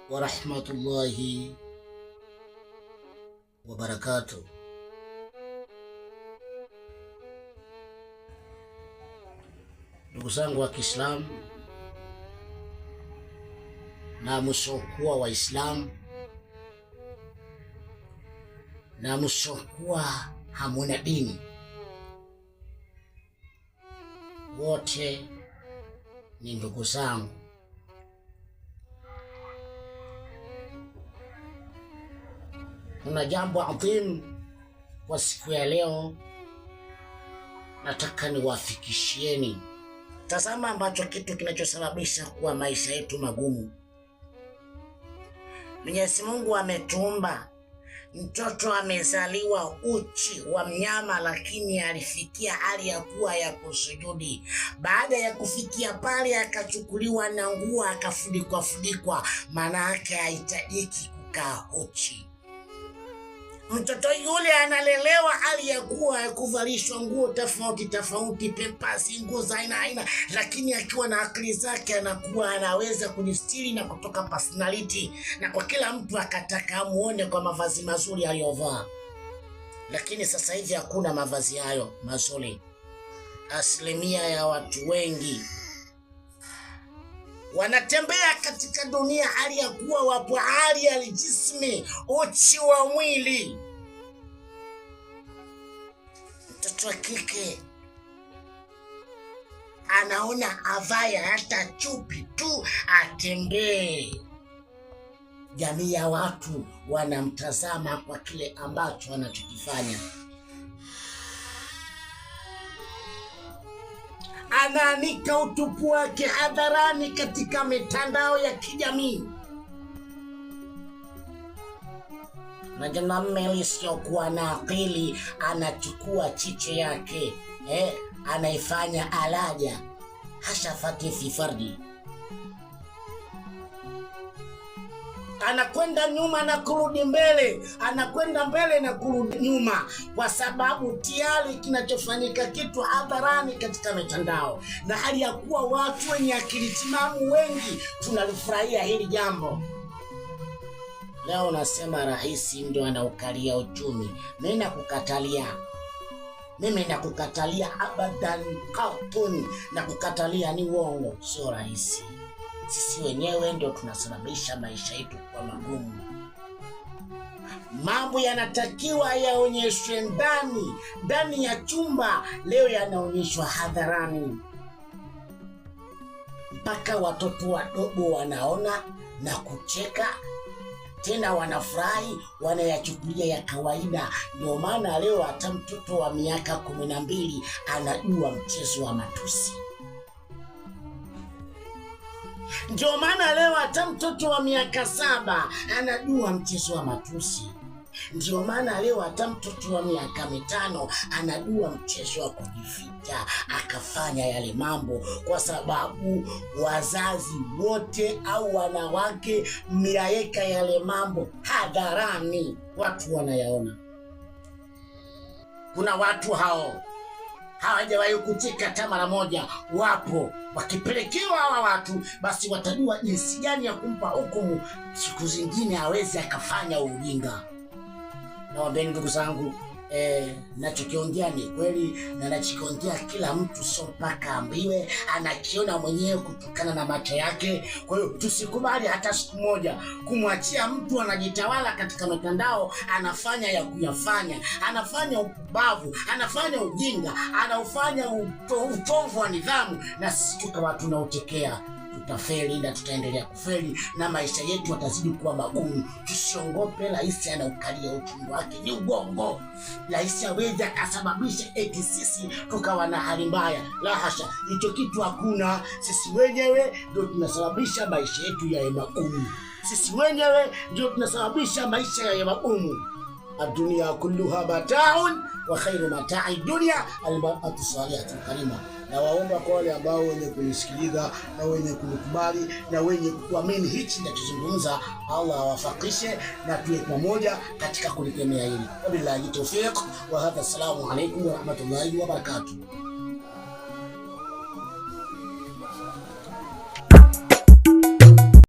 wa rahmatullahi wa barakatuh. Ndugu zangu wa Kiislamu na msiokuwa Waislamu na msiokuwa hamuna dini, wote ni ndugu zangu. Kuna jambo adhimu kwa siku ya leo nataka niwafikishieni. Tazama ambacho kitu kinachosababisha kuwa maisha yetu magumu. Mwenyezi Mungu ametuumba, mtoto amezaliwa uchi wa mnyama, lakini alifikia hali ya kuwa ya kusujudi. Baada ya kufikia pale akachukuliwa na nguo akafunikwa, maana yake hahitajiki kukaa uchi. Mtoto yule analelewa hali ya kuwa kuvalishwa nguo tofauti, pempasi, nguo za aina, lakini akiwa na akili zake anakuwa anaweza kujistiri na kutoka personality, na kwa kila mtu akataka amuone kwa mavazi mazuri aliyovaa. Lakini sasa hivi hakuna mavazi hayo mazuri. Asilimia ya watu wengi wanatembea katika dunia hali ya kuwa wapo hali ya jismi, uchi wa mwili. Mtoto wa kike anaona avae hata chupi tu atembee. Jamii ya watu wanamtazama kwa kile ambacho anachokifanya. Anaanika utupu wake hadharani katika mitandao ya kijamii. Na mwanamume isiyokuwa na akili anachukua chiche yake, anaifanya alaja hashafati fi fardi. Anakwenda nyuma na kurudi mbele, anakwenda mbele na kurudi nyuma, kwa sababu tayari kinachofanyika kitu hadharani katika mitandao. Na hali ya kuwa watu wenye akili timamu wengi tunalifurahia hili jambo. Leo unasema rais ndio anaukalia uchumi. Mimi nakukatalia abadan katun, na kukatalia ni uongo, sio rais. Sisi wenyewe ndio tunasababisha maisha yetu kwa magumu. Mambo yanatakiwa yaonyeshwe ndani ya chumba, leo yanaonyeshwa hadharani. Mpaka watoto wadogo wanaona na kucheka, tena wanafurahi, wanayachukulia ya kawaida. Ndio maana leo hata mtoto wa miaka 12 anajua mchezo wa matusi. Ndio maana leo hata mtoto wa miaka 7 anajua mchezo wa matusi. Ndio maana leo hata mtoto wa miaka 5 anajua mchezo wa kujificha akafanya yale mambo, kwa sababu wazazi wote au wanawake mnayaweka yale mambo hadharani, watu wanayaona. Kuna watu hao hawajawahi kucheka hata mara moja, wapo. Wakipelekewa hawa watu, basi watajua jinsi gani ya kumpa hukumu, siku zingine hawezi akafanya ujinga. Nawaambia ndugu zangu, nachokiongea ni kweli, na nachokiongea kila mtu sio mpaka ambiwe, anakiona mwenyewe kutokana na macho yake. Kwa hiyo tusikubali hata siku moja kumwachia mtu anajitawala katika mitandao, anafanya ya kuyafanya, anafanya upubavu, anafanya ujinga, anaufanya utovu wa nidhamu, na sisi tukawa tunautekea. Tutafeli na tutaendelea kufeli, na maisha yetu yatazidi kuwa magumu. Tusiongope rais anaukalia uchumi wake, ni ugongo. Rais hawezi akasababisha eti sisi tukawa na hali mbaya. La hasha, hicho kitu hakuna. Sisi wenyewe ndio tunasababisha maisha yetu yawe magumu. Sisi wenyewe ndio tunasababisha maisha yawe magumu. Adunia kulluha mataun wa khairu mata'i dunya almar'atu salihatu karima. Na waomba kwa wale ambao wenye kunisikiliza na wenye kunikubali na wenye kuamini hichi ninachozungumza, Allah awafakishe na tuwe pamoja katika kulikemea hili. Wabillahi tawfiq wa hadha, assalamu alaykum wa rahmatullahi wa barakatuh.